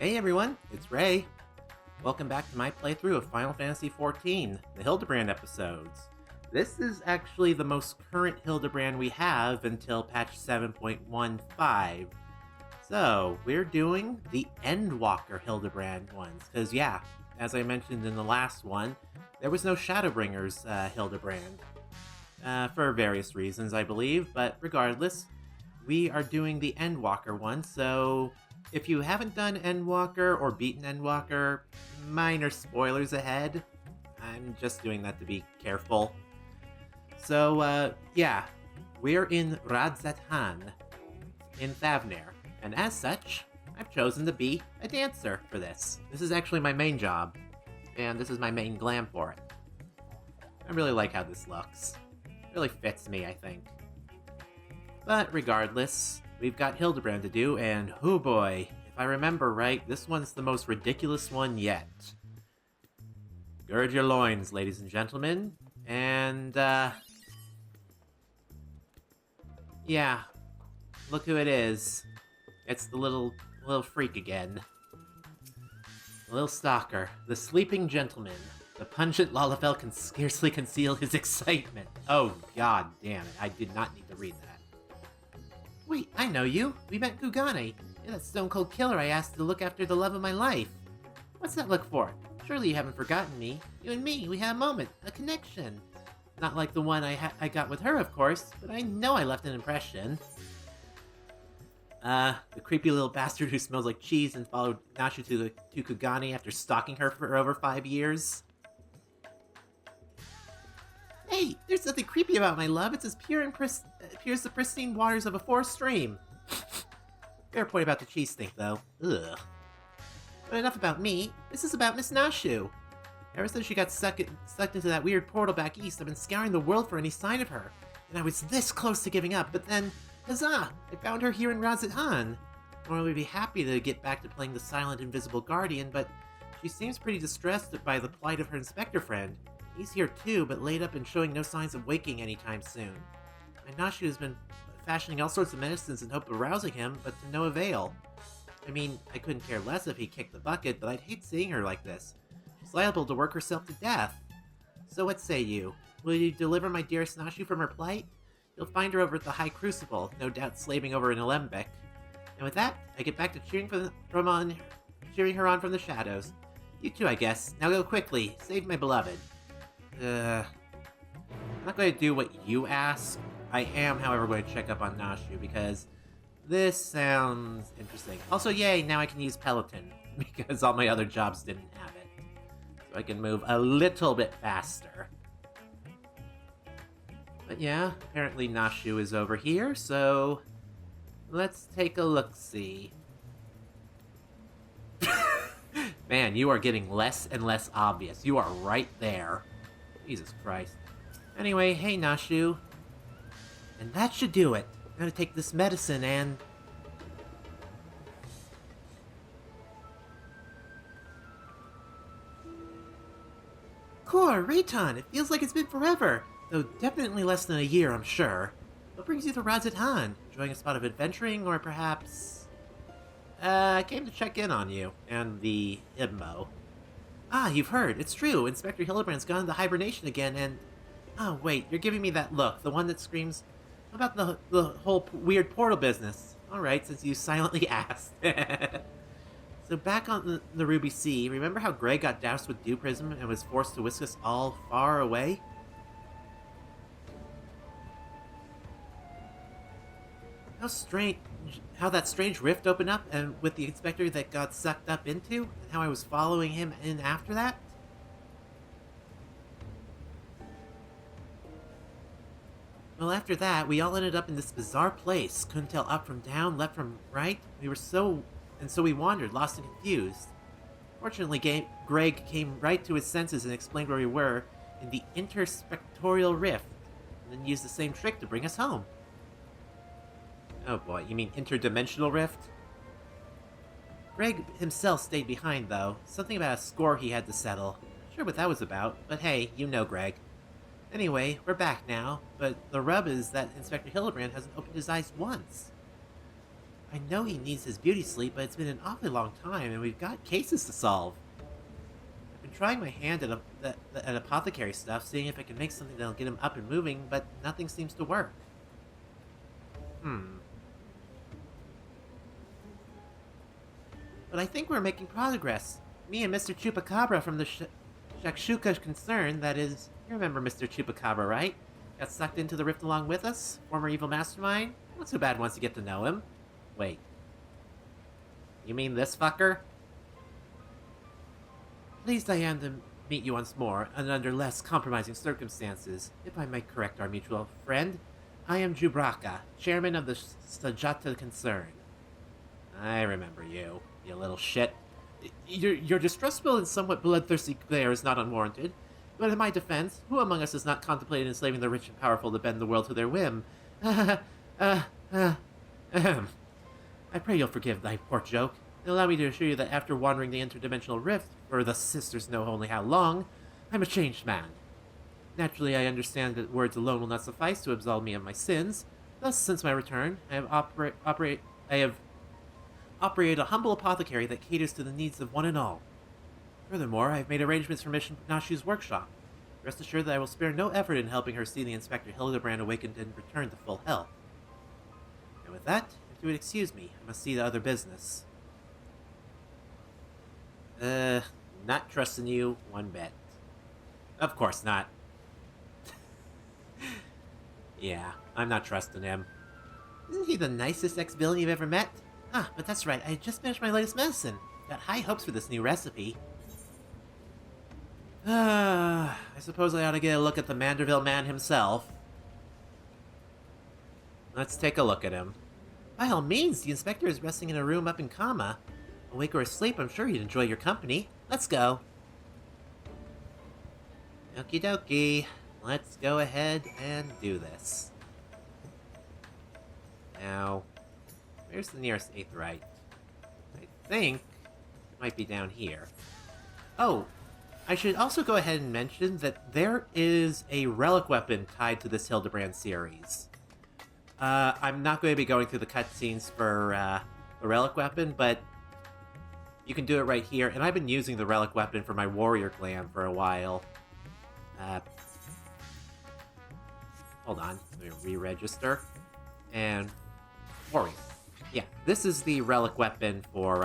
Hey everyone, it's Ray. Welcome back to my playthrough of Final Fantasy XIV, the Hildibrand episodes. This is actually the most current Hildibrand we have until patch 7.15. So, we're doing the Endwalker Hildibrand ones, because yeah, as I mentioned in the last one, there was no Shadowbringers Hildibrand. For various reasons, I believe, but regardless, we are doing the Endwalker one, so if you haven't done Endwalker or beaten Endwalker, minor spoilers ahead. I'm just doing that to be careful. So, yeah, we're in Rei'tan in Thavnair, and as such, I've chosen to be a dancer for this. This is actually my main job, and this is my main glam for it. I really like how this looks. It really fits me, I think. But regardless, we've got Hildibrand to do, and oh boy, if I remember right, this one's the most ridiculous one yet. Gird your loins, ladies and gentlemen, and yeah, look who it is. It's the little freak again. The little stalker, the sleeping gentleman. The pungent Lalafell can scarcely conceal his excitement. Oh god damn it, I did not need to read that. Wait, I know you. We met Kugane. You're that stone-cold killer I asked to look after the love of my life. What's that look for? Surely you haven't forgotten me. You and me, we had a moment, a connection. Not like the one I got with her, of course, but I know I left an impression. The creepy little bastard who smells like cheese and followed Nashu to Kugane after stalking her for over 5 years. Hey, there's nothing creepy about my love. It's as pure as the pristine waters of a forest stream. Fair point about the cheese stink, though. Ugh. But enough about me. This is about Miss Nashu. Ever since she got sucked into that weird portal back east, I've been scouring the world for any sign of her. And I was this close to giving up, but then, huzzah! I found her here in Rei'tan. Normally we'd be happy to get back to playing the silent, invisible guardian, but she seems pretty distressed by the plight of her inspector friend. He's here too, but laid up and showing no signs of waking anytime soon. My Nashu has been fashioning all sorts of medicines in hope of rousing him, but to no avail. I mean, I couldn't care less if he kicked the bucket, but I'd hate seeing her like this. She's liable to work herself to death. So what say you? Will you deliver my dearest Nashu from her plight? You'll find her over at the High Crucible, no doubt slaving over in Alembic. And with that, I get back to cheering her on from the shadows. You too, I guess. Now go quickly. Save my beloved. I'm not going to do what you ask. I am, however, going to check up on Nashu, because this sounds interesting. Also, yay, now I can use Peloton, because all my other jobs didn't have it. So I can move a little bit faster. But yeah, apparently Nashu is over here, so let's take a look-see. Man, you are getting less and less obvious. You are right there. Jesus Christ. Anyway, hey Nashu. And that should do it. I'm gonna take this medicine and... Core, Rei'tan, it feels like it's been forever. Though definitely less than a year, I'm sure. What brings you to Rei'tan? Enjoying a spot of adventuring, or perhaps... I came to check in on you, and the Ibmo. Ah, you've heard. It's true. Inspector Hildibrand's gone into hibernation again, and... Oh, wait, you're giving me that look. The one that screams... How about the whole weird portal business? Alright, since you silently asked. So back on the Ruby Sea, remember how Greg got doused with dew prism and was forced to whisk us all far away? How that strange rift opened up, and with the inspector that got sucked up into, and how I was following him in after that? Well, after that, we all ended up in this bizarre place. Couldn't tell up from down, left from right. So we wandered, lost and confused. Fortunately, Greg came right to his senses and explained where we were in the interspectorial rift, and then used the same trick to bring us home. Oh boy, you mean interdimensional rift? Greg himself stayed behind, though. Something about a score he had to settle. Not sure what that was about, but hey, you know Greg. Anyway, we're back now, but the rub is that Inspector Hildibrand hasn't opened his eyes once. I know he needs his beauty sleep, but it's been an awfully long time, and we've got cases to solve. I've been trying my hand at apothecary stuff, seeing if I can make something that'll get him up and moving, but nothing seems to work. But I think we're making progress. Me and Mr. Chupacabra from the Shakshuka concern, that is... You remember Mr. Chupacabra, right? Got sucked into the rift along with us? Former evil mastermind? Not so bad once you get to know him. Wait. You mean this fucker? Pleased I am to meet you once more, and under less compromising circumstances. If I might correct our mutual friend, I am Jubraka, chairman of the Sajata concern. I remember you, you little shit. Your distrustful and somewhat bloodthirsty glare is not unwarranted, but in my defense, who among us has not contemplated enslaving the rich and powerful to bend the world to their whim? I pray you'll forgive thy poor joke, and allow me to assure you that after wandering the interdimensional rift, for the sisters know only how long, I'm a changed man. Naturally, I understand that words alone will not suffice to absolve me of my sins. Thus, since my return, I have operated a humble apothecary that caters to the needs of one and all. Furthermore, I have made arrangements for Mission Nashu's workshop. Rest assured that I will spare no effort in helping her see the Inspector Hildibrand awakened and return to full health. And with that, if you would excuse me, I must see to other business. Not trusting you one bit. Of course not. Yeah, I'm not trusting him. Isn't he the nicest ex-villain you've ever met? Ah, but that's right, I just finished my latest medicine. Got high hopes for this new recipe. I suppose I ought to get a look at the Manderville man himself. Let's take a look at him. By all means, the Inspector is resting in a room up in Kama. Awake or asleep, I'm sure he'd enjoy your company. Let's go. Okie dokie. Let's go ahead and do this. Now, where's the nearest Aetheryte? I think it might be down here. Oh, I should also go ahead and mention that there is a relic weapon tied to this Hildibrand series. I'm not going to be going through the cutscenes for the relic weapon, but you can do it right here. And I've been using the relic weapon for my warrior clan for a while. Hold on, let me re-register. And warrior. Yeah, this is the relic weapon for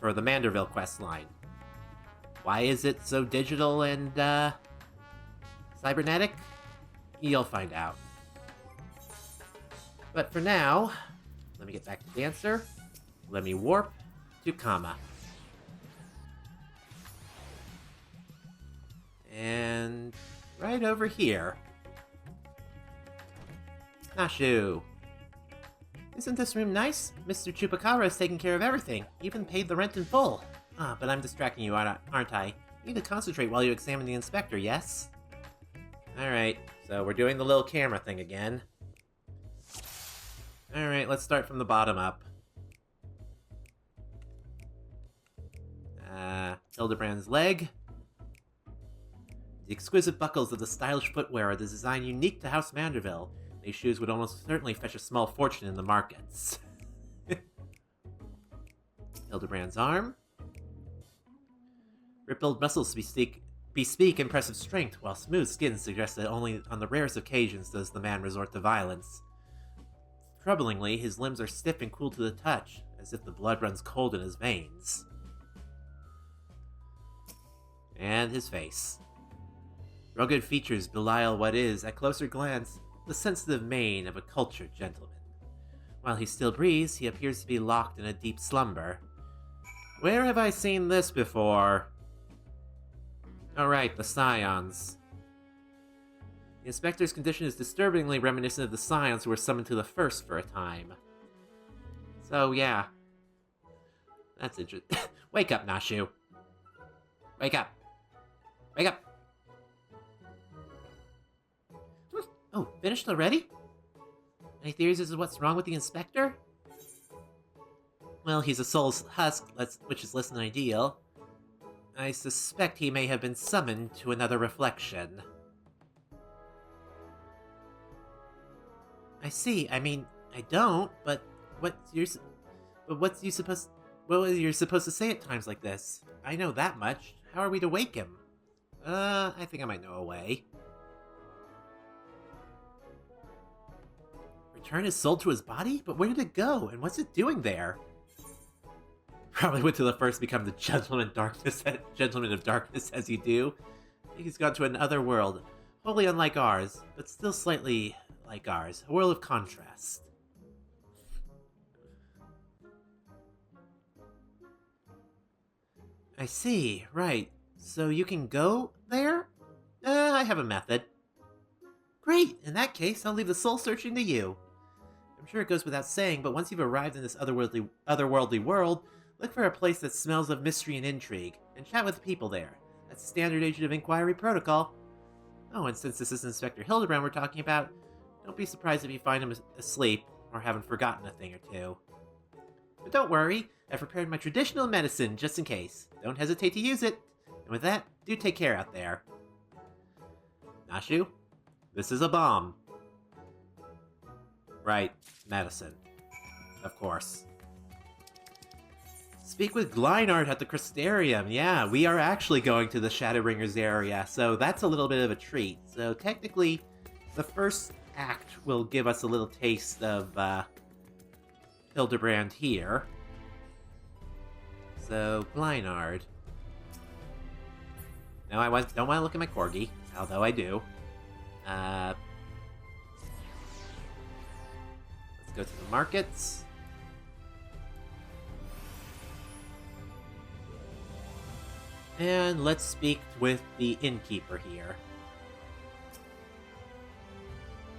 the Manderville questline. Why is it so digital and cybernetic? You'll find out. But for now, let me get back to Dancer. Let me warp to Kama. And right over here. Nashu. Isn't this room nice? Mr. Chupacabra is taking care of everything, even paid the rent in full. Ah, but I'm distracting you, aren't I? You need to concentrate while you examine the Inspector, yes? Alright, so we're doing the little camera thing again. Alright, let's start from the bottom up. Hildibrand's leg. The exquisite buckles of the stylish footwear are the design unique to House Manderville. These shoes would almost certainly fetch a small fortune in the markets. Hildibrand's arm. Rippled muscles bespeak impressive strength, while smooth skin suggests that only on the rarest occasions does the man resort to violence. Troublingly, his limbs are stiff and cool to the touch, as if the blood runs cold in his veins. And his face. Rugged features belie what is, at closer glance, the sensitive mien of a cultured gentleman. While he still breathes, he appears to be locked in a deep slumber. Where have I seen this before? Oh right, the Scions. The Inspector's condition is disturbingly reminiscent of the Scions who were summoned to the First for a time. So yeah. That's interesting. Wake up, Nashu. Wake up. Wake up. Oh, finished already? Any theories as to what's wrong with the Inspector? Well, he's a soul's husk, which is less than ideal. I suspect he may have been summoned to another reflection. I see. I mean, I don't, but what are you supposed to say at times like this? I know that much. How are we to wake him? I think I might know a way. Return his soul to his body? But where did it go? And what's it doing there? Probably went to the first become the Gentleman of Darkness as you do. I think he's gone to another world, wholly unlike ours, but still slightly like ours. A world of contrast. I see, right. So you can go there? I have a method. Great! In that case, I'll leave the soul searching to you. I'm sure it goes without saying, but once you've arrived in this otherworldly world, look for a place that smells of mystery and intrigue, and chat with the people there. That's standard agent of inquiry protocol. Oh, and since this is Inspector Hildibrand we're talking about, don't be surprised if you find him asleep, or haven't forgotten a thing or two. But don't worry, I've prepared my traditional medicine just in case. Don't hesitate to use it. And with that, do take care out there. Nashu, this is a bomb. Right, medicine. Of course. Speak with Glynard at the Crystarium. Yeah, we are actually going to the Shadowbringers area, so that's a little bit of a treat. So technically, the first act will give us a little taste of Hildibrand here. So, Glynard. No, I don't want to look at my corgi, although I do. Let's go to the markets. And let's speak with the innkeeper here.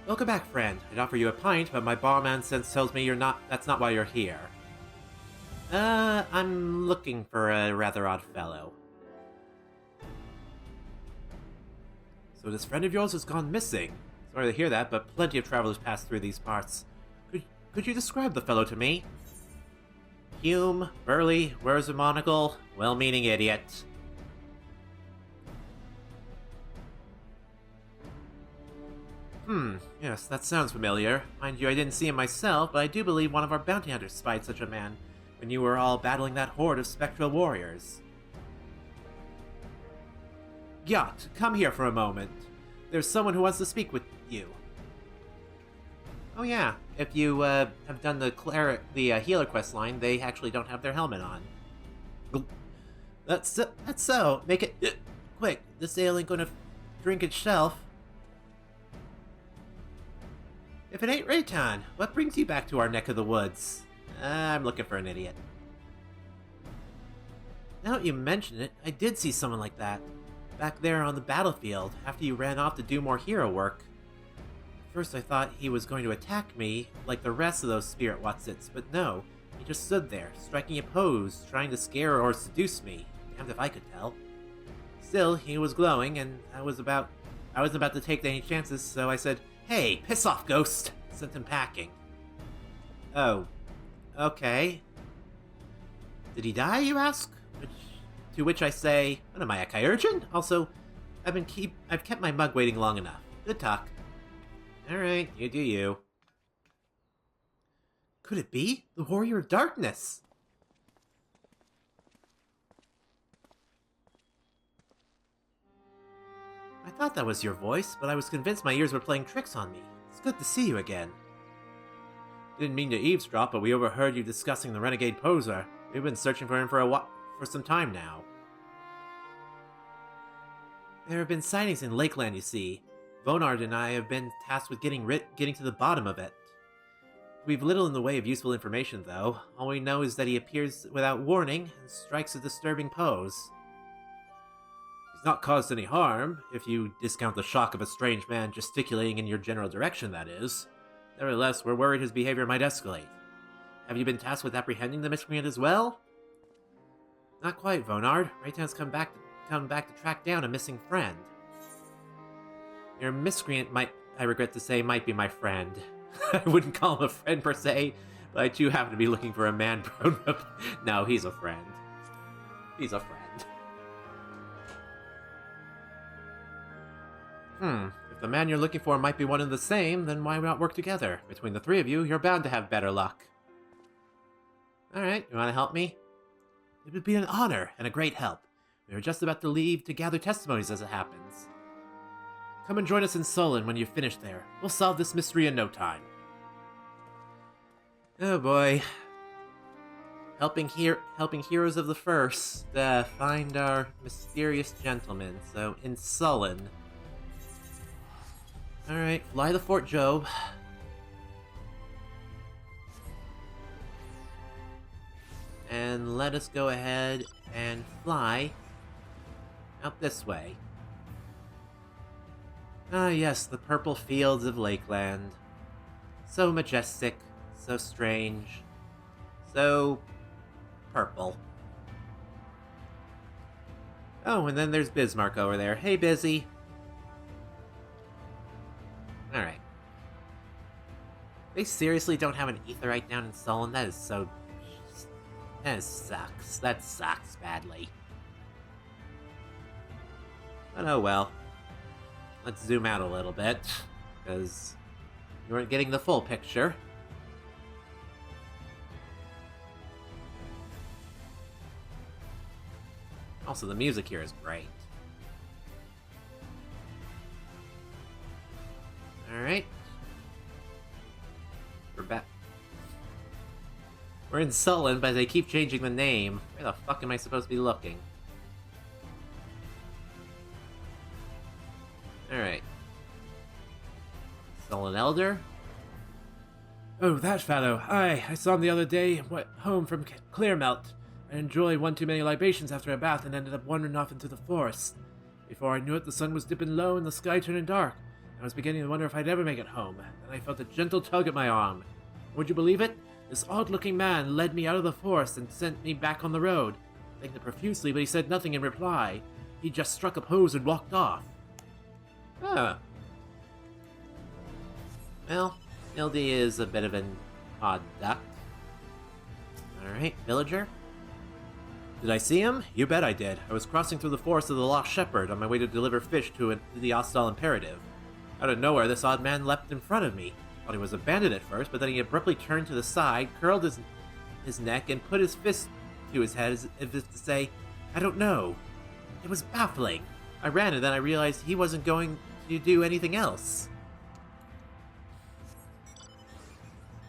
Welcome back, friend. I'd offer you a pint, but my barman sense tells me that's not why you're here. I'm looking for a rather odd fellow. So this friend of yours has gone missing. Sorry to hear that, but plenty of travelers pass through these parts. Could you describe the fellow to me? Hume, burly, wears a monocle, well-meaning idiot. Yes, that sounds familiar. Mind you, I didn't see him myself, but I do believe one of our bounty hunters spied such a man when you were all battling that horde of spectral warriors. Gyat, come here for a moment. There's someone who wants to speak with you. Oh yeah, if you have done the healer questline, they actually don't have their helmet on. That's so. Make it quick. This ale ain't gonna drink itself. If it ain't Rei'tan, what brings you back to our neck of the woods? I'm looking for an idiot. Now that you mention it, I did see someone like that. Back there on the battlefield, after you ran off to do more hero work. At first I thought he was going to attack me, like the rest of those spirit Watsits, but no. He just stood there, striking a pose, trying to scare or seduce me. Damned if I could tell. Still, he was glowing, and I wasn't about to take any chances, so I said, "Hey, piss off, ghost!" Sent him packing. Oh. Okay. Did he die, you ask? To which I say, what am I, a Kyurchin? Also, I've kept my mug waiting long enough. Good talk. Alright, you do you. Could it be? The Warrior of Darkness! I thought that was your voice, but I was convinced my ears were playing tricks on me. It's good to see you again. Didn't mean to eavesdrop, but we overheard you discussing the renegade poser. We've been searching for him for some time now. There have been sightings in Lakeland, you see. Vonard and I have been tasked with getting to the bottom of it. We've little in the way of useful information, though. All we know is that he appears without warning and strikes a disturbing pose. He's not caused any harm, if you discount the shock of a strange man gesticulating in your general direction, that is. Nevertheless, we're worried his behavior might escalate. Have you been tasked with apprehending the miscreant as well? Not quite, Vonard. Rei'tan's come back to track down a missing friend. Your miscreant I regret to say, might be my friend. I wouldn't call him a friend per se, but I do happen to be looking for a man grown up. No, he's a friend. He's a friend. If the man you're looking for might be one and the same, then why not work together? Between the three of you, you're bound to have better luck. Alright, you want to help me? It would be an honor and a great help. We are just about to leave to gather testimonies as it happens. Come and join us in Solon when you're finished there. We'll solve this mystery in no time. Oh boy. Helping heroes of the first find our mysterious gentleman. So, in Solon. Alright, fly the Fort Job. And let us go ahead and fly out this way. Ah yes, the purple fields of Lakeland. So majestic, so strange, so purple. Oh, and then there's Bismarck over there. Hey, Busy. Alright. They seriously don't have an aetheryte down in Solon? That is so... That sucks. That sucks badly. But oh well. Let's zoom out a little bit, because you weren't getting the full picture. Also, the music here is great. Alright. We're back. We're in Solon, but they keep changing the name. Where the fuck am I supposed to be looking? Alright. Solon Elder? Oh, that fellow. Aye, I saw him the other day, went home from Clearmelt. I enjoyed one too many libations after a bath and ended up wandering off into the forest. Before I knew it, the sun was dipping low and the sky turning dark. I was beginning to wonder if I'd ever make it home. Then I felt a gentle tug at my arm. Would you believe it? This odd-looking man led me out of the forest and sent me back on the road. I thanked him profusely, but he said nothing in reply. He just struck a pose and walked off. Huh. Well, Hildy is a bit of an odd duck. Alright, villager? Did I see him? You bet I did. I was crossing through the forest of the Lost Shepherd on my way to deliver fish to the Ostal Imperative. Out of nowhere, this odd man leapt in front of me. Thought he was a bandit at first, but then he abruptly turned to the side, curled his neck, and put his fist to his head as if to say, I don't know. It was baffling. I ran and then I realized he wasn't going to do anything else.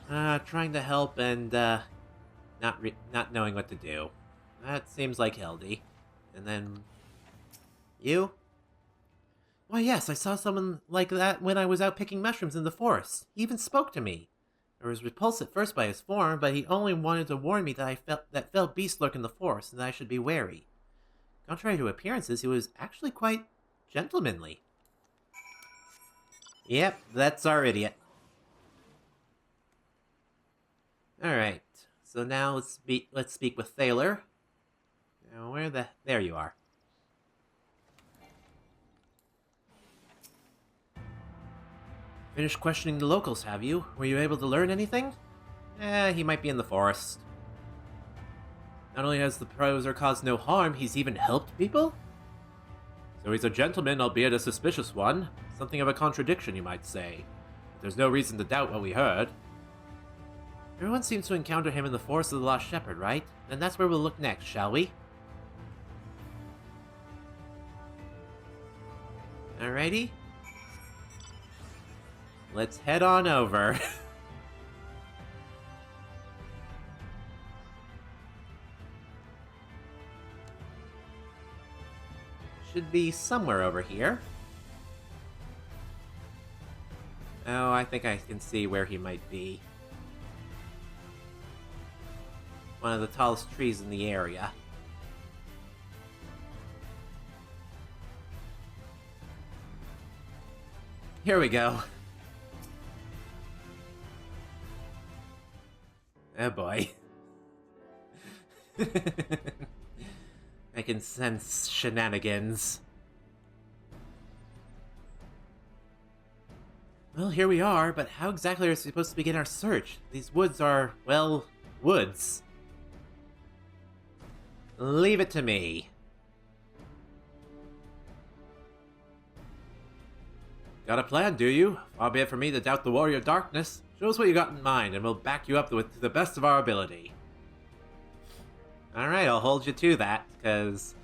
Trying to help and not knowing what to do. That seems like Hildy. And then... You? Why yes, I saw someone like that when I was out picking mushrooms in the forest. He even spoke to me. I was repulsed at first by his form, but he only wanted to warn me that fell beasts lurk in the forest and that I should be wary. Contrary to appearances, he was actually quite gentlemanly. Yep, that's our idiot. Alright, so now let's speak with Thaler. Now, there you are. Finished questioning the locals, have you? Were you able to learn anything? He might be in the forest. Not only has the Proser caused no harm, he's even helped people? So he's a gentleman, albeit a suspicious one. Something of a contradiction, you might say. But there's no reason to doubt what we heard. Everyone seems to encounter him in the forest of the Lost Shepherd, right? Then that's where we'll look next, shall we? Alrighty. Let's head on over. Should be somewhere over here. Oh, I think I can see where he might be. One of the tallest trees in the area. Here we go. Oh boy. I can sense shenanigans. Well, here we are, but how exactly are we supposed to begin our search? These woods are, well, woods. Leave it to me. Got a plan, do you? Far be it for me to doubt the warrior darkness. Show us what you got in mind, and we'll back you up to the best of our ability. Alright, I'll hold you to that, because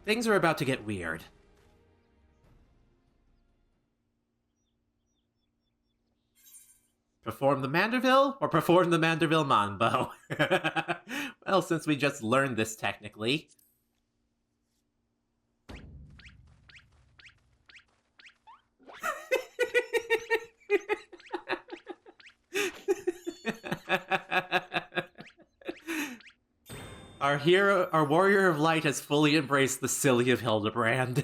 things are about to get weird. Perform the Manderville, or perform the Manderville Mambo? Well, since we just learned this technically. Our warrior of light has fully embraced the silly of Hildibrand.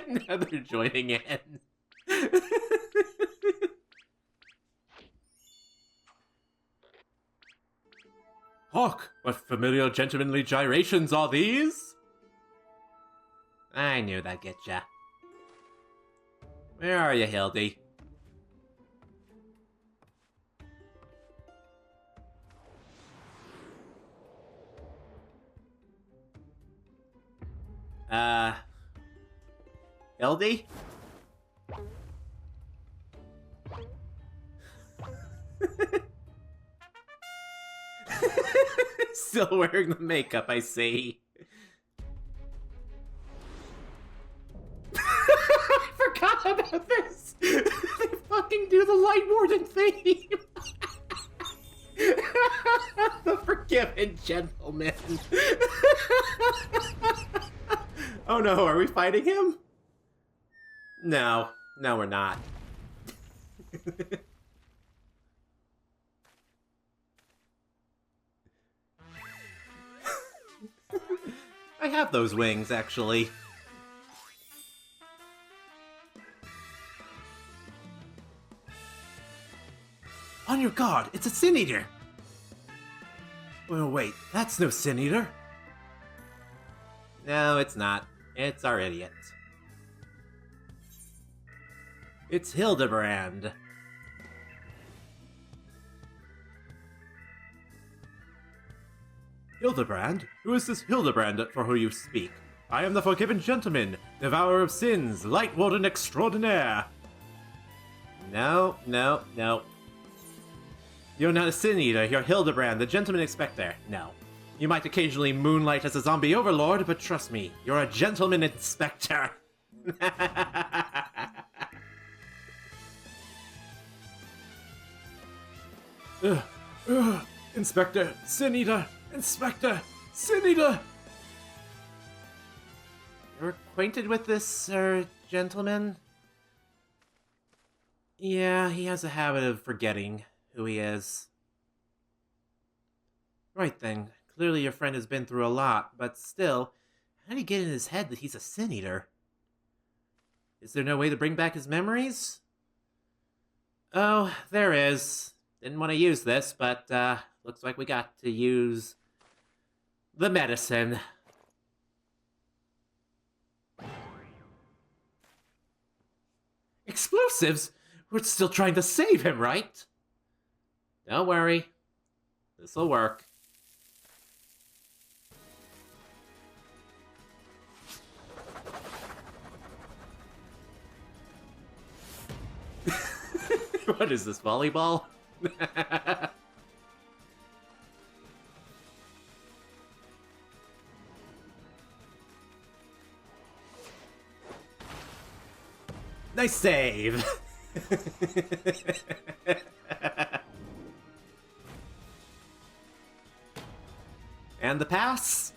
Now they're joining in. Hawk, what familiar gentlemanly gyrations are these? I knew that'd get ya. Where are you, Hildy? Hildy? Still wearing the makeup, I see. I forgot about this! They fucking do the Light Warden theme! The Forgiven Gentleman. Oh no, are we fighting him? No. No, we're not. I have those wings, actually. On your guard, it's a Sin Eater! Well, wait, that's no Sin Eater. No, it's not. It's our idiot. It's Hildibrand. Hildibrand? Who is this Hildibrand for who you speak? I am the Forgiven Gentleman, Devourer of Sins, Light Warden Extraordinaire. No. You're not a Sin Eater, you're Hildibrand, the Gentleman Inspector. No. You might occasionally moonlight as a zombie overlord, but trust me, you're a Gentleman Inspector. Inspector, Sin Eater, Inspector, Sin Eater! You're acquainted with this, gentleman? Yeah, he has a habit of forgetting who he is. Right then, clearly your friend has been through a lot, but still, how did he get in his head that he's a Sin Eater? Is there no way to bring back his memories? Oh, there is. Didn't want to use this, but, looks like we got to use the medicine. Explosives? We're still trying to save him, right? Don't worry. This'll work. What is this, volleyball? Nice save! And the pass?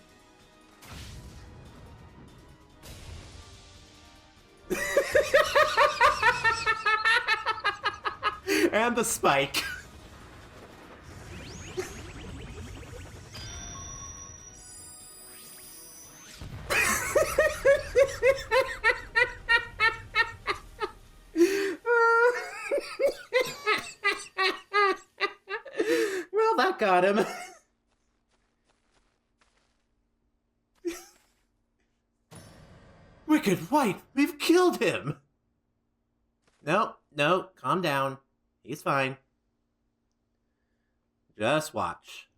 And the spike. Well, that got him. Wicked White, we've killed him! No, calm down. He's fine. Just watch.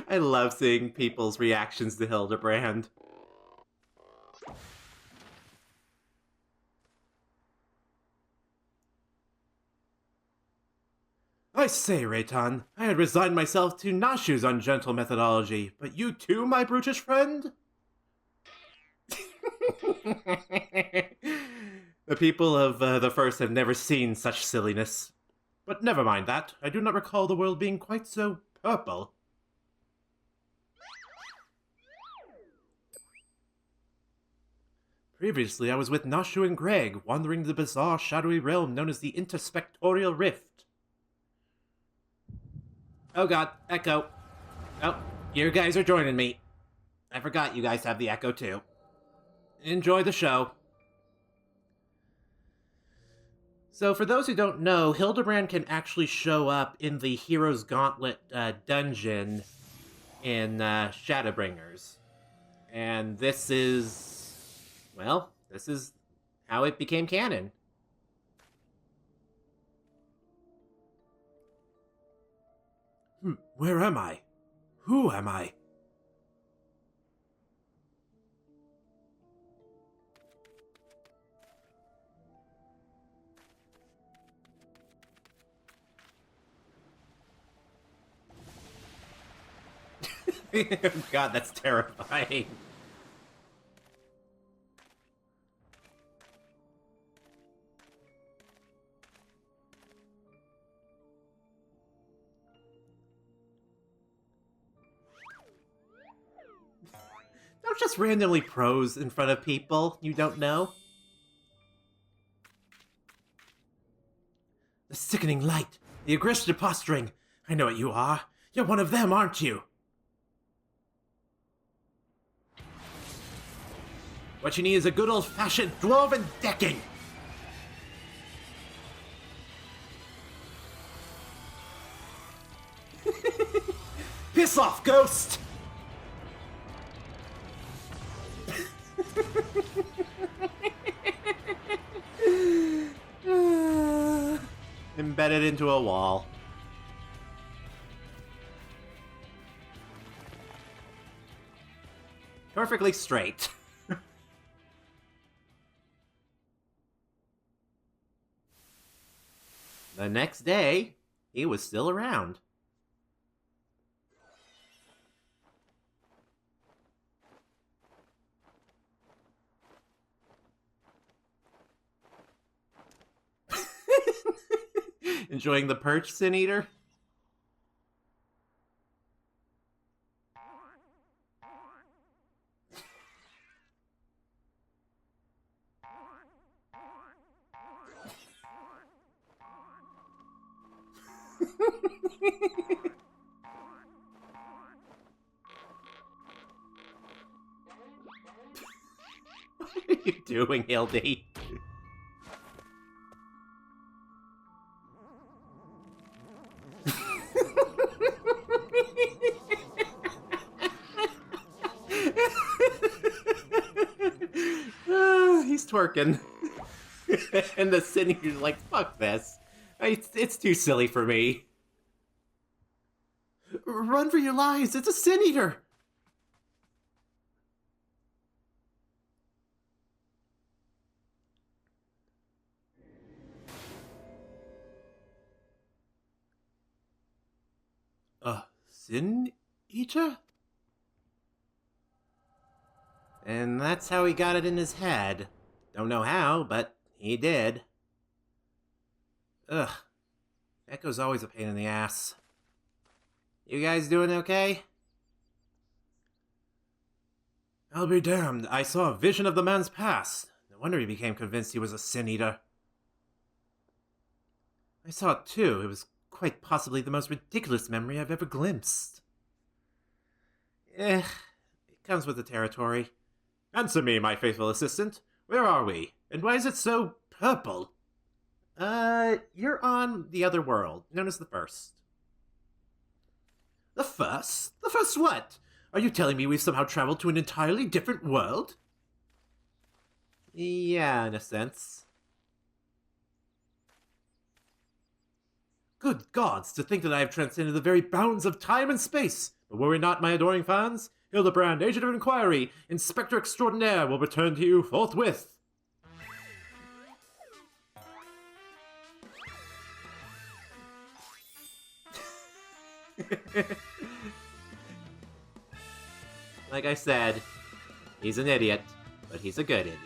I love seeing people's reactions to Hildibrand. I say, Rei'tan, I had resigned myself to Nashu's ungentle methodology, but you too, my brutish friend? The people of the First have never seen such silliness. But never mind that. I do not recall the world being quite so purple. Previously, I was with Nashu and Greg, wandering the bizarre, shadowy realm known as the Interspectorial Rift. Oh god, Echo. Oh, you guys are joining me. I forgot you guys have the Echo too. Enjoy the show. So for those who don't know, Hildibrand can actually show up in the Hero's Gauntlet dungeon in Shadowbringers. And this is... well, this is how it became canon. Where am I? Who am I? God, that's terrifying. Don't just randomly prose in front of people you don't know. The sickening light, the aggressive posturing. I know what you are. You're one of them, aren't you? What you need is a good old-fashioned dwarven decking. Piss off, ghost! Embedded into a wall. Perfectly straight. The next day, he was still around. Enjoying the perch, Sin Eater? What are you doing, Hildy? He's twerking. And the Sin-Eater's like, fuck this. It's too silly for me. Run for your lives! It's a Sin-Eater! Sin-Eater? And that's how he got it in his head. Don't know how, but he did. Ugh. Echo's always a pain in the ass. You guys doing okay? I'll be damned. I saw a vision of the man's past. No wonder he became convinced he was a Sin-Eater. I saw it too. It was quite possibly the most ridiculous memory I've ever glimpsed. It comes with the territory. Answer me, my faithful assistant. Where are we? And why is it so purple? You're on the other world, known as the First. The First? The First what? Are you telling me we've somehow traveled to an entirely different world? Yeah, in a sense. Good gods, to think that I have transcended the very bounds of time and space! But worry not, my adoring fans. Hildibrand, Agent of Inquiry, Inspector Extraordinaire, will return to you forthwith. Like I said, he's an idiot, but he's a good idiot.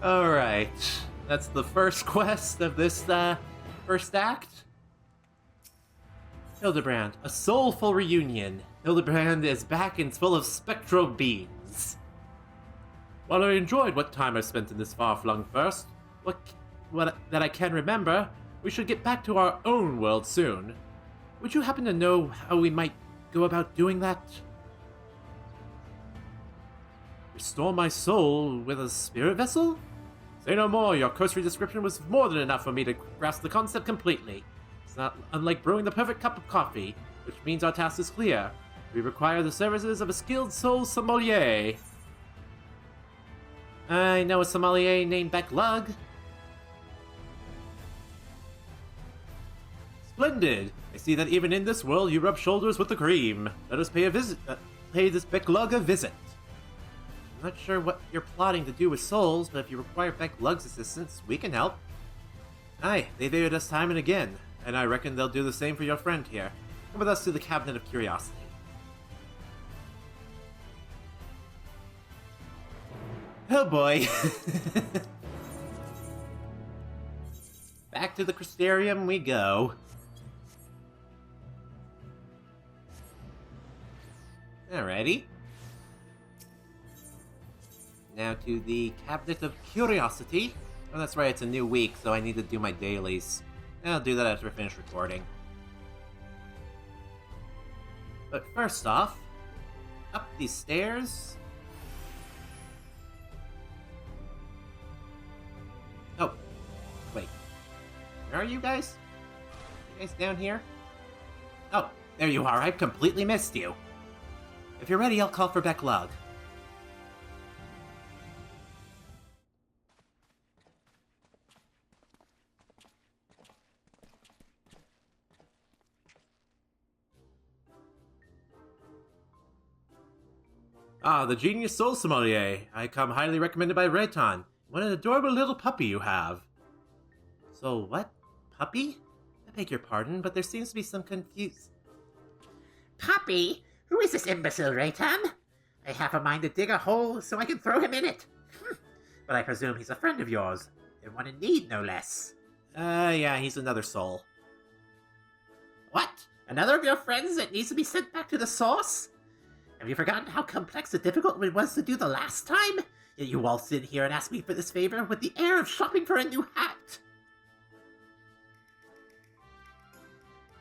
Alright, that's the first quest of this first act. Hildibrand, a soulful reunion. Hildibrand is back and full of spectral beams. While I enjoyed what time I spent in this far-flung first, what that I can remember, we should get back to our own world soon. Would you happen to know how we might go about doing that? Restore my soul with a spirit vessel? Say no more, your cursory description was more than enough for me to grasp the concept completely. It's not unlike brewing the perfect cup of coffee, which means our task is clear. We require the services of a skilled soul sommelier. I know a sommelier named Becklug. Splendid! I see that even in this world you rub shoulders with the cream. Let us pay this Becklug a visit. I'm not sure what you're plotting to do with souls, but if you require Becklug's assistance, we can help. Aye, they've aided us time and again, and I reckon they'll do the same for your friend here. Come with us to the Cabinet of Curiosity. Oh boy. Back to the Crystarium we go. Alrighty. Now to the Cabinet of Curiosity. Oh, that's right, it's a new week, so I need to do my dailies. I'll do that after I finish recording. But first off, up these stairs. Oh, wait. Where are you guys? You guys down here? Oh, there you are, I've completely missed you. If you're ready, I'll call for Becklug. Ah, the genius soul sommelier. I come highly recommended by Rei'tan. What an adorable little puppy you have. So what? Puppy? I beg your pardon, but there seems to be some confuse. Puppy? Who is this imbecile, Rei'tan? I have a mind to dig a hole so I can throw him in it. But I presume he's a friend of yours, and one in need, no less. Yeah, he's another soul. What? Another of your friends that needs to be sent back to the source? Have you forgotten how complex and difficult it was to do the last time? Yet you waltzed in here and asked me for this favor with the air of shopping for a new hat.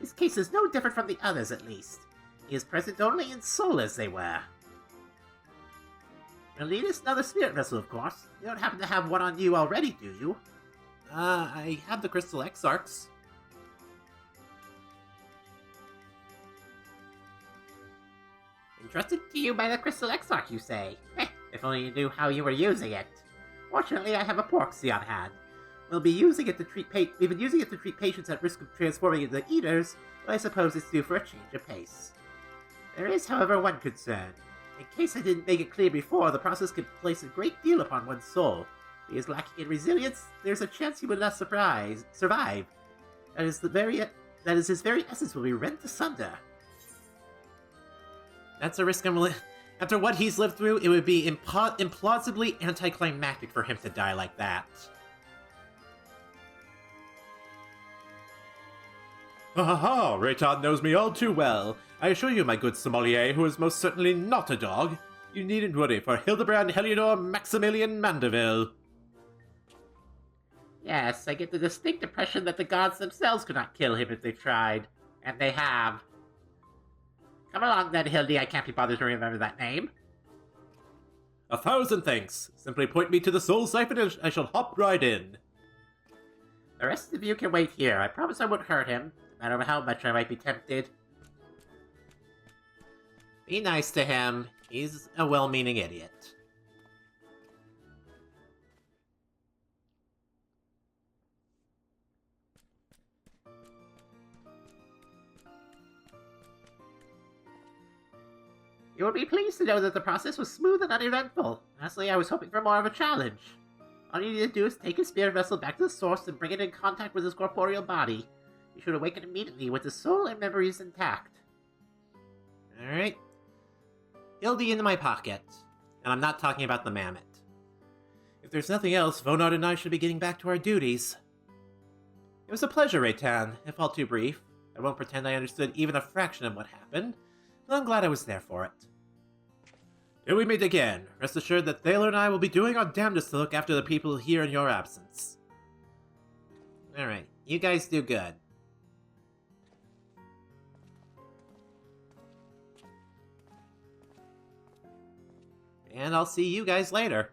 This case is no different from the others, at least. He is present only in soul as they were. You'll need another spirit vessel, of course. You don't happen to have one on you already, do you? I have the Crystal Exarchs. Entrusted to you by the Crystal Exarch, you say? If only you knew how you were using it. Fortunately, I have a porksy on hand. We've been using it to treat patients at risk of transforming into eaters, but I suppose it's due for a change of pace. There is, however, one concern. In case I didn't make it clear before, the process could place a great deal upon one's soul. If he is lacking in resilience, there's a chance he will not survive. That is his very essence will be rent asunder. That's a risk I'm willing... After what he's lived through, it would be implausibly anticlimactic for him to die like that. Ha ha! Rei'tan knows me all too well. I assure you, my good sommelier, who is most certainly not a dog, you needn't worry for Hildibrand Heliodor Maximilian Mandeville. Yes, I get the distinct impression that the gods themselves could not kill him if they tried. And they have. Come along then, Hildy, I can't be bothered to remember that name. 1,000 thanks. Simply point me to the soul siphon and I shall hop right in. The rest of you can wait here. I promise I won't hurt him, no matter how much I might be tempted. Be nice to him. He's a well-meaning idiot. You will be pleased to know that the process was smooth and uneventful. Honestly, I was hoping for more of a challenge. All you need to do is take his spirit vessel back to the source and bring it in contact with his corporeal body. You should awaken immediately with his soul and memories intact. Alright. Hildy into my pocket. And I'm not talking about the mammoth. If there's nothing else, Vonard and I should be getting back to our duties. It was a pleasure, Rei'tan, if all too brief. I won't pretend I understood even a fraction of what happened, but I'm glad I was there for it. Till we meet again, rest assured that Thaler and I will be doing our damnedest to look after the people here in your absence. Alright, you guys do good. And I'll see you guys later.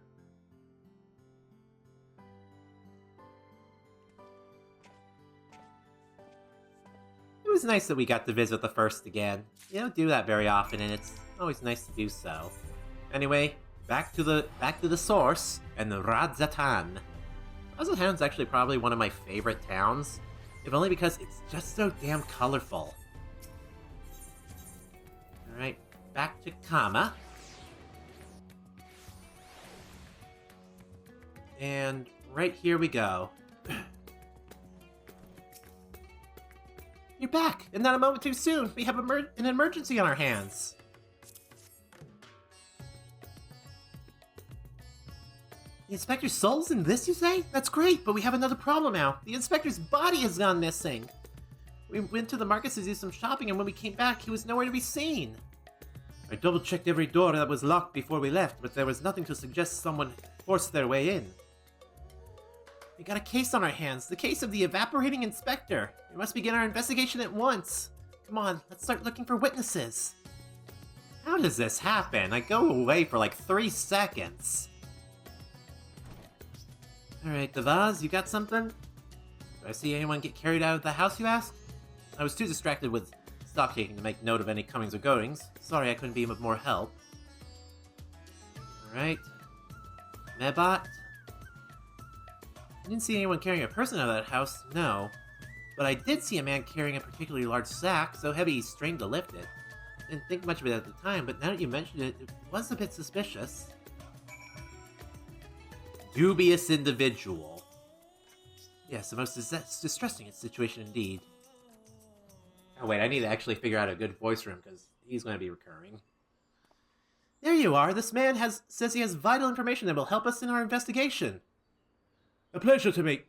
It was nice that we got to visit the First again. You don't do that very often, and it's always nice to do so. Anyway, back to the source and the Rei'tan. Rei'tan's actually probably one of my favorite towns, if only because it's just so damn colorful. Alright, back to Kama. And right here we go. You're back, and not a moment too soon. We have an emergency on our hands. The Inspector's soul's in this, you say? That's great, but we have another problem now. The Inspector's body has gone missing. We went to the markets to do some shopping, and when we came back, he was nowhere to be seen. I double-checked every door that was locked before we left, but there was nothing to suggest someone forced their way in. We got a case on our hands, the case of the evaporating inspector. We must begin our investigation at once. Come on, let's start looking for witnesses. How does this happen? I go away for like 3 seconds. Alright, Devaz, you got something? Do I see anyone get carried out of the house, you ask? I was too distracted with stock taking to make note of any comings or goings. Sorry I couldn't be of more help. Alright. Mebot? I didn't see anyone carrying a person out of that house, no. But I did see a man carrying a particularly large sack, so heavy he strained to lift it. Didn't think much of it at the time, but now that you mentioned it, it was a bit suspicious. Dubious individual. Yes, the most distressing situation indeed. Oh wait, I need to actually figure out a good voice for him, because he's going to be recurring. There you are, this man says he has vital information that will help us in our investigation. A pleasure to make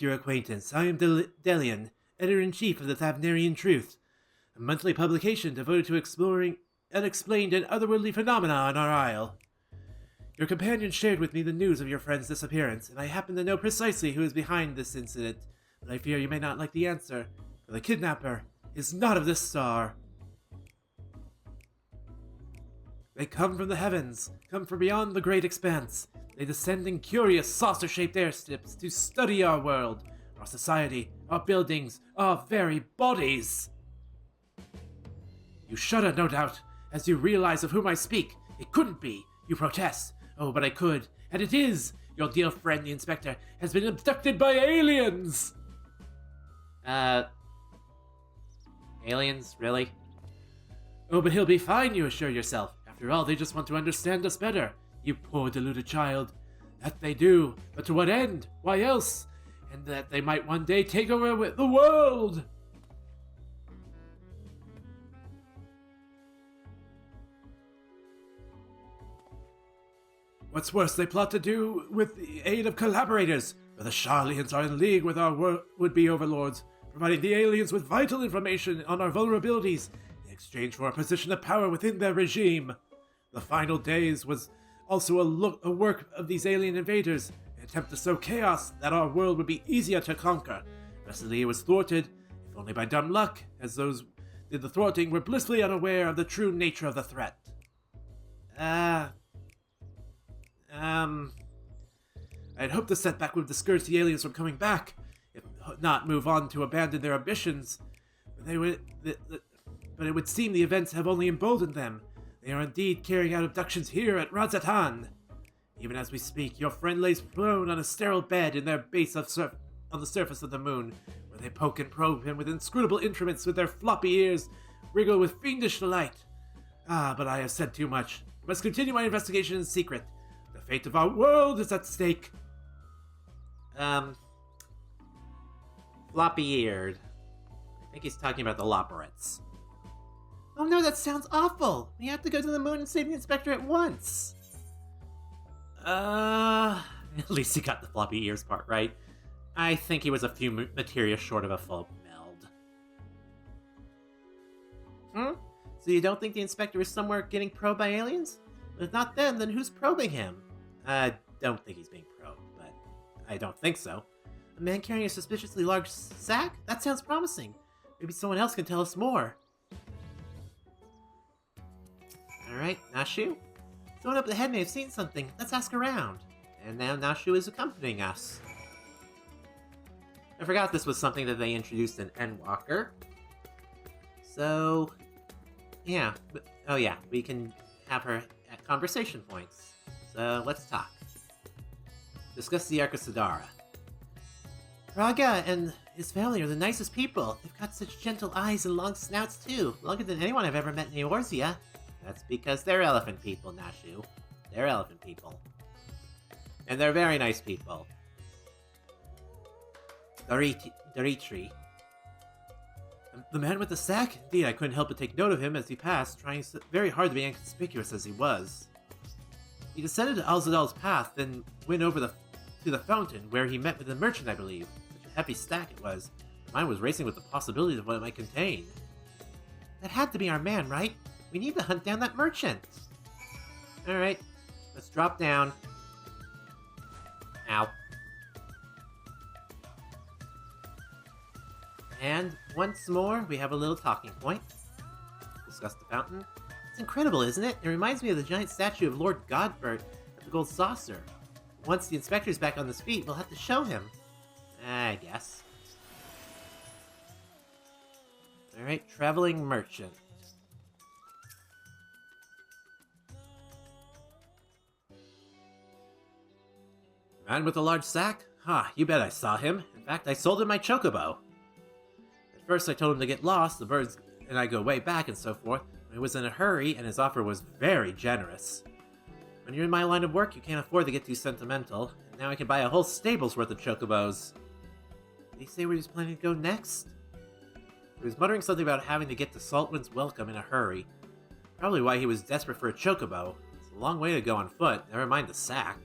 your acquaintance. I am Delian, Editor-in-Chief of the Thavnairian Truth, a monthly publication devoted to exploring unexplained and otherworldly phenomena on our isle. Your companion shared with me the news of your friend's disappearance, and I happen to know precisely who is behind this incident, but I fear you may not like the answer, for the kidnapper is not of this star. They come from the heavens, come from beyond the great expanse. They descend in curious saucer-shaped airships to study our world, our society, our buildings, our very bodies. You shudder, no doubt, as you realize of whom I speak. It couldn't be, you protest. Oh, but I could, and it is. Your dear friend, the Inspector, has been abducted by aliens! Aliens? Really? Oh, but he'll be fine, you assure yourself. After all, they just want to understand us better. You poor deluded child. That they do, but to what end? Why else? And that they might one day take over with the world! What's worse, they plot to do with the aid of collaborators, for the Sharlians are in league with our would-be overlords, providing the aliens with vital information on our vulnerabilities in exchange for a position of power within their regime. The final days was also a work of these alien invaders, an attempt to sow chaos that our world would be easier to conquer. Presently it was thwarted, if only by dumb luck, as those did the thwarting were blissfully unaware of the true nature of the threat. I'd hoped the setback would discourage the aliens from coming back, if not move on to abandon their ambitions. But it would seem the events have only emboldened them. They are indeed carrying out abductions here at Rei'tan. Even as we speak, your friend lays prone on a sterile bed in their base on the surface of the moon, where they poke and probe him with inscrutable instruments with their floppy ears wriggle with fiendish delight. But I have said too much. I must continue my investigation in secret. The fate of our world is at stake. Floppy-eared. I think he's talking about the Loporrits. Oh no, that sounds awful! We have to go to the moon and save the inspector at once! At least he got the floppy ears part right. I think he was a few materia short of a full meld. So you don't think the inspector is somewhere getting probed by aliens? If not them, then who's probing him? I don't think he's being probed, but I don't think so. A man carrying a suspiciously large sack? That sounds promising. Maybe someone else can tell us more. Alright, Nashu? Someone up ahead may have seen something. Let's ask around. And now Nashu is accompanying us. I forgot this was something that they introduced in Endwalker. So, yeah. Oh yeah, we can have her at conversation points. So, let's talk. Discuss the Ark of Sidara. Raga and his family are the nicest people. They've got such gentle eyes and long snouts too. Longer than anyone I've ever met in Eorzea. That's because they're elephant people, Nashu. They're elephant people. And they're very nice people. Daritri. The man with the sack? Indeed, I couldn't help but take note of him as he passed, trying very hard to be inconspicuous as he was. He descended to Alzadal's path, then went over to the fountain, where he met with the merchant, I believe. Such a heavy stack it was. Mine was racing with the possibilities of what it might contain. That had to be our man, right? We need to hunt down that merchant. Alright, let's drop down. Ow. And once more, we have a little talking point. Discuss the fountain. It's incredible, isn't it? It reminds me of the giant statue of Lord Godbert at the Gold Saucer. Once the inspector's back on his feet, we'll have to show him. I guess. Alright, traveling merchant. Man with a large sack? Ha, you bet I saw him. In fact, I sold him my chocobo. At first I told him to get lost, the birds and I go way back and so forth. He was in a hurry, and his offer was very generous. When you're in my line of work, you can't afford to get too sentimental, and now I can buy a whole stable's worth of chocobos. Did he say where he's planning to go next? He was muttering something about having to get to Saltwind's Welcome in a hurry. Probably why he was desperate for a chocobo. It's a long way to go on foot, never mind the sack.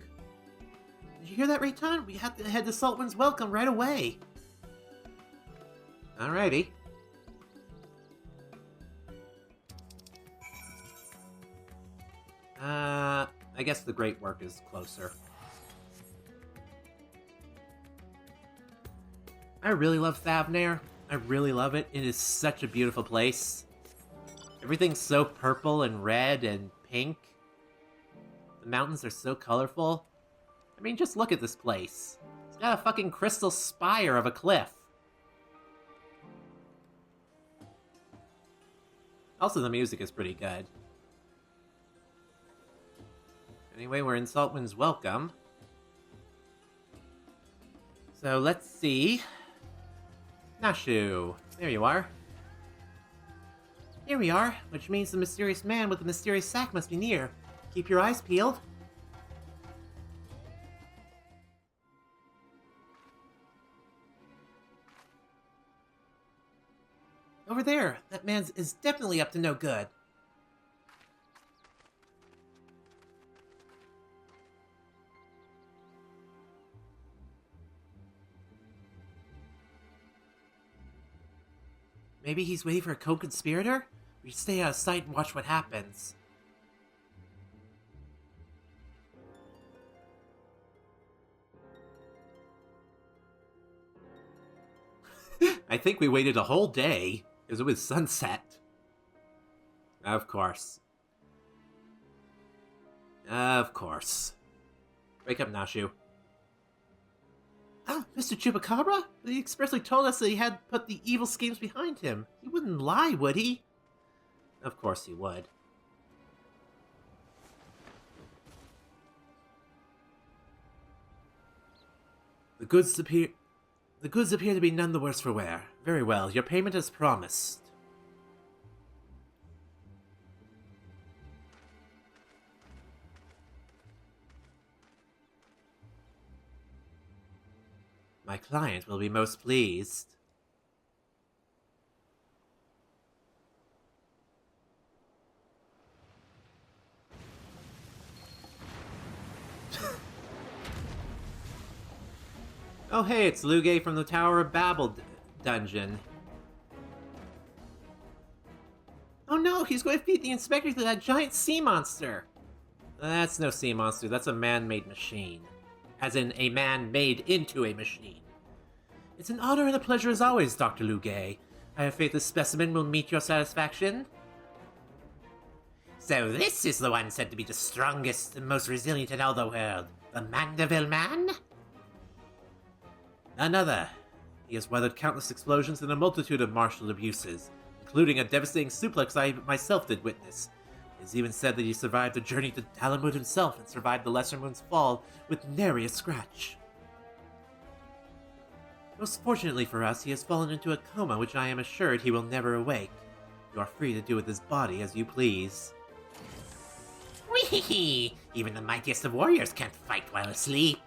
Did you hear that, Rei'tan? We have to head to Saltwind's Welcome right away. Alrighty. I guess the Great Work is closer. I really love Thavnair. I really love it. It is such a beautiful place. Everything's so purple and red and pink. The mountains are so colorful. I mean, just look at this place. It's got a fucking crystal spire of a cliff. Also, the music is pretty good. Anyway, we're in Saltwind's Welcome. So, let's see. Nashu. There you are. Here we are, which means the mysterious man with the mysterious sack must be near. Keep your eyes peeled. Over there! That man is definitely up to no good. Maybe he's waiting for a co-conspirator? We should stay out of sight and watch what happens. I think we waited a whole day, because it was sunset. Of course. Of course. Wake up, Nashu. Ah, Mr. Chupacabra? He expressly told us that he had put the evil schemes behind him. He wouldn't lie, would he? Of course he would. The goods appear to be none the worse for wear. Very well, your payment as promised. My client will be most pleased. Oh hey, it's Lugae from the Tower of Babel dungeon. Oh no, he's going to feed the inspector to that giant sea monster! That's no sea monster, that's a man-made machine. As in, a man made into a machine. It's an honor and a pleasure as always, Dr. Lugae. I have faith this specimen will meet your satisfaction. So this is the one said to be the strongest and most resilient in all the world. The Mandeville Man? None other. He has weathered countless explosions and a multitude of martial abuses, including a devastating suplex I myself did witness. It is even said that he survived the journey to Dalamud himself and survived the Lesser Moon's fall with nary a scratch. Most fortunately for us, he has fallen into a coma which I am assured he will never awake. You are free to do with his body as you please. Whee! Even the mightiest of warriors can't fight while asleep.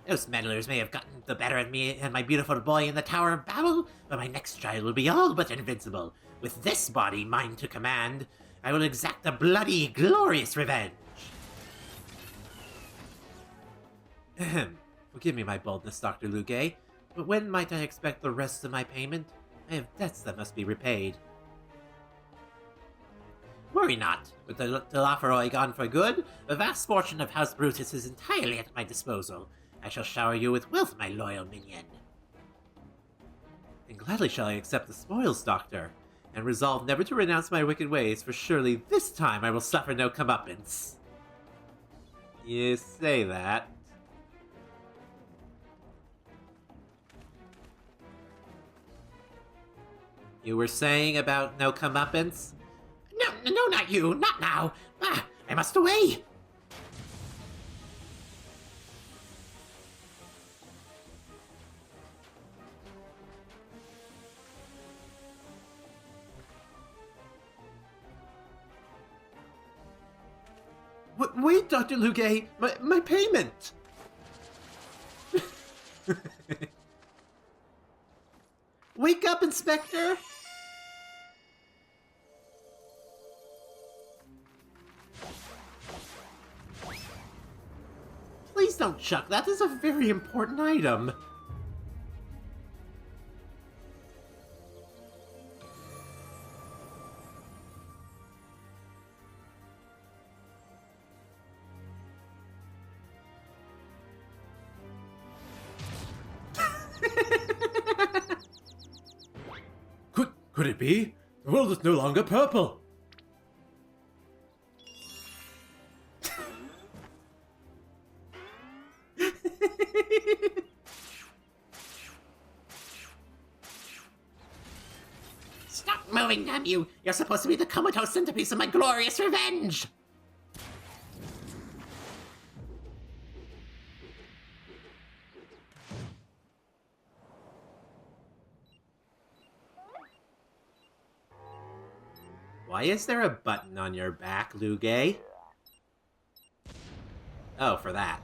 Those meddlers may have gotten the better of me and my beautiful boy in the Tower of Babel, but my next child will be all but invincible. With this body mine to command, I will exact a bloody, glorious revenge. Ahem. Forgive me my boldness, Dr. Lugae, but when might I expect the rest of my payment? I have debts that must be repaid. Worry not. With the Delaferoi gone for good, the vast fortune of House Brutus is entirely at my disposal. I shall shower you with wealth, my loyal minion. And gladly shall I accept the spoils, Doctor, and resolve never to renounce my wicked ways, for surely this time I will suffer no comeuppance. You say that. You were saying about no comeuppance? No, not you, not now. I must away. Wait, Dr. Lugae, my payment! Wake up, Inspector! Please don't chuck, that is a very important item. Could it be? The world is no longer purple. Stop moving, damn you! You're supposed to be the comatose centerpiece of my glorious revenge! Why is there a button on your back, Lugae? Oh, for that.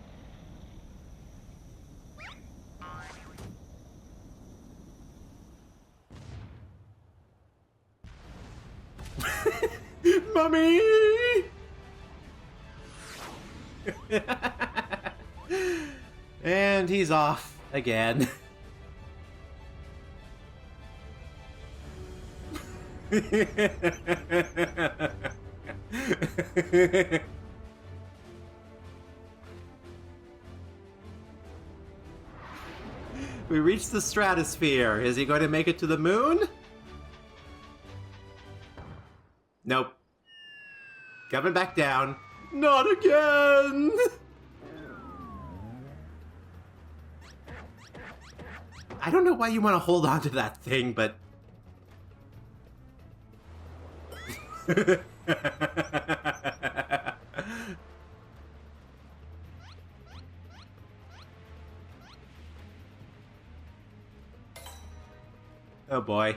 Mummy! And he's off again. We reached the stratosphere. Is he going to make it to the moon? Nope. Coming back down. Not again! I don't know why you want to hold on to that thing, but... Oh boy.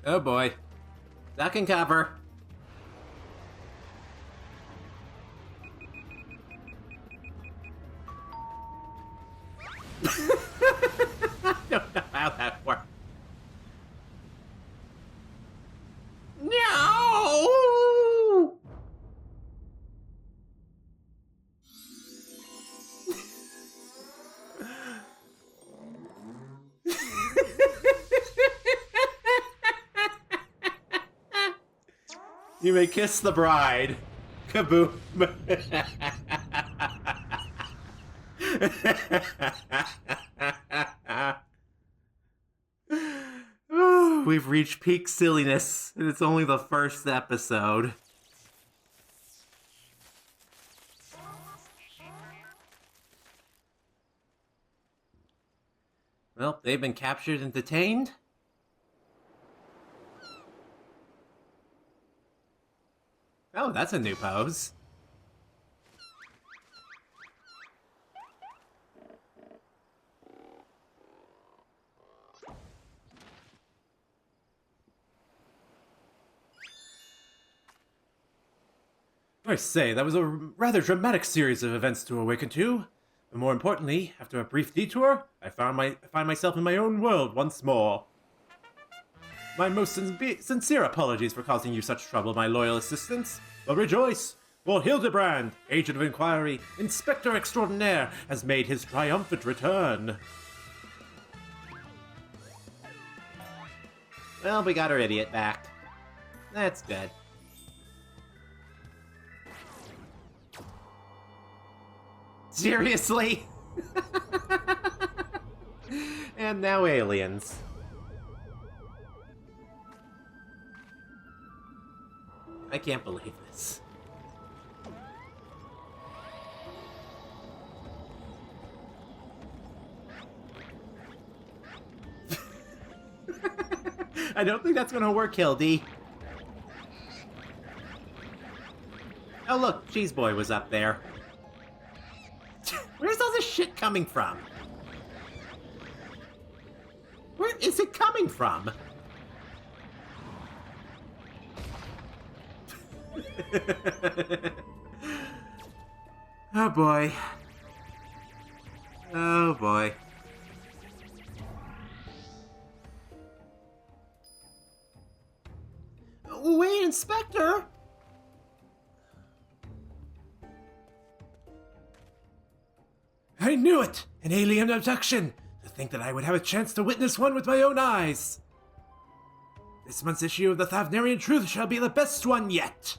Oh boy. Duck and cover. I don't know how that works. No! You may kiss the bride. Kaboom. We've reached peak silliness, and it's only the first episode. Well, they've been captured and detained. Oh, that's a new pose. I say, that was a rather dramatic series of events to awaken to. But more importantly, after a brief detour, I find myself in my own world once more. My most sincere apologies for causing you such trouble, my loyal assistants. But rejoice, for Hildibrand, Agent of Inquiry, Inspector Extraordinaire, has made his triumphant return. Well, we got our idiot back. That's good. Seriously? And now aliens. I can't believe this. I don't think that's gonna work, Hildy. Oh look, Cheese Boy was up there. Where's all this shit coming from? Where is it coming from? Oh boy. Oh boy. Wait, Inspector! I knew it! An alien abduction! To think that I would have a chance to witness one with my own eyes! This month's issue of the Thavnairian Truth shall be the best one yet!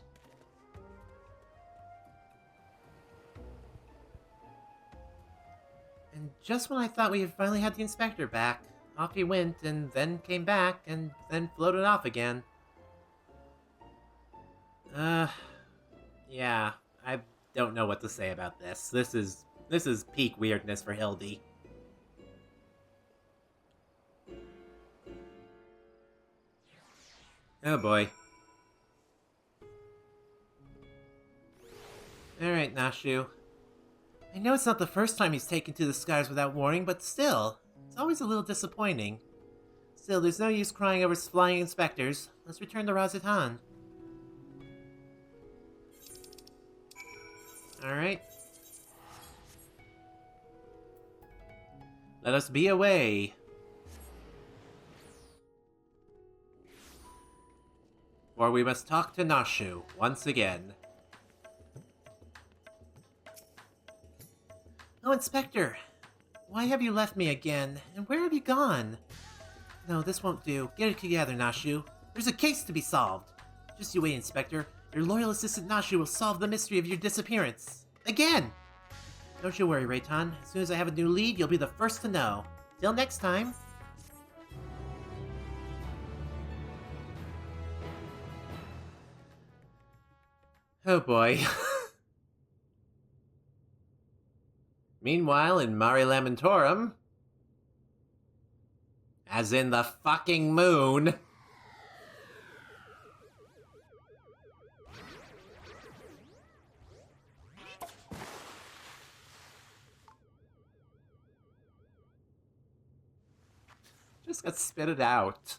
And just when I thought we had finally had the Inspector back, off he went, and then came back, and then floated off again. Yeah, I don't know what to say about this. This is peak weirdness for Hildy. Oh boy. Alright, Nashu. I know it's not the first time he's taken to the skies without warning, but still, it's always a little disappointing. Still, there's no use crying over flying inspectors. Let's return to Rei'tan. Alright. Let us be away. For we must talk to Nashu once again. Oh, Inspector. Why have you left me again? And where have you gone? No, this won't do. Get it together, Nashu. There's a case to be solved. Just you wait, Inspector. Your loyal assistant Nashu will solve the mystery of your disappearance. Again! Don't you worry, Rei'tan. As soon as I have a new lead, you'll be the first to know. Till next time. Oh boy. Meanwhile, in Mare Lamentorum, as in the fucking moon, just got spit it out.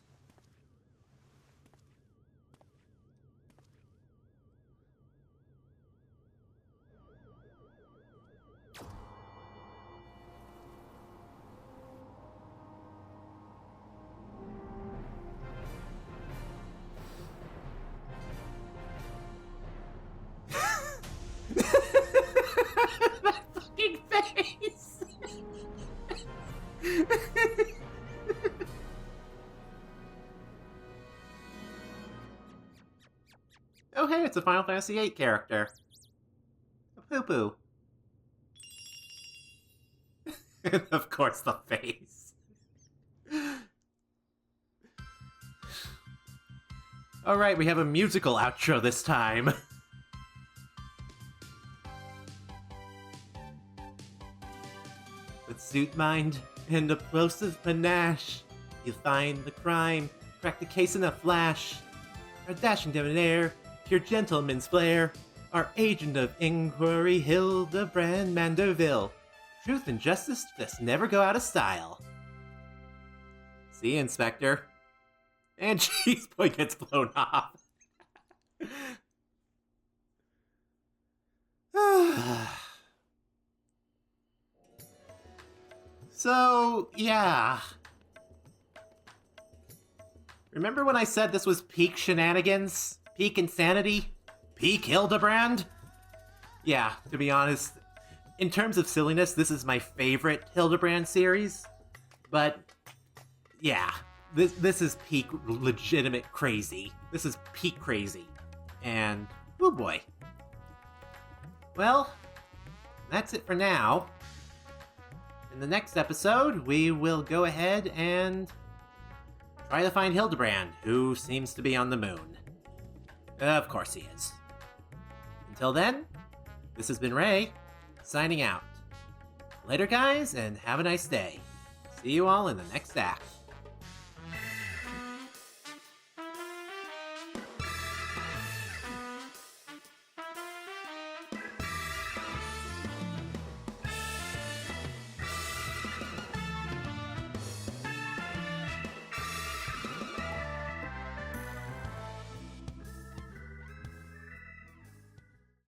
it's a Final Fantasy VIII character. A poo-poo. And of course, the face. Alright, we have a musical outro this time. With suit mind and explosive panache, you find the crime, crack the case in a flash. Our dashing debonair, pure gentleman's flair, our agent of inquiry, Hildibrand Mandeville. Truth and justice just never go out of style. See you, Inspector. And Cheese Boy gets blown off. So, yeah. Remember when I said this was peak shenanigans? Peak insanity? Peak Hildibrand? Yeah, to be honest, in terms of silliness, this is my favorite Hildibrand series. But, yeah, this is peak legitimate crazy. This is peak crazy. And, oh boy. Well, that's it for now. In the next episode, we will go ahead and try to find Hildibrand, who seems to be on the moon. Of course he is. Until then, this has been Ray, signing out. Later, guys, and have a nice day. See you all in the next act.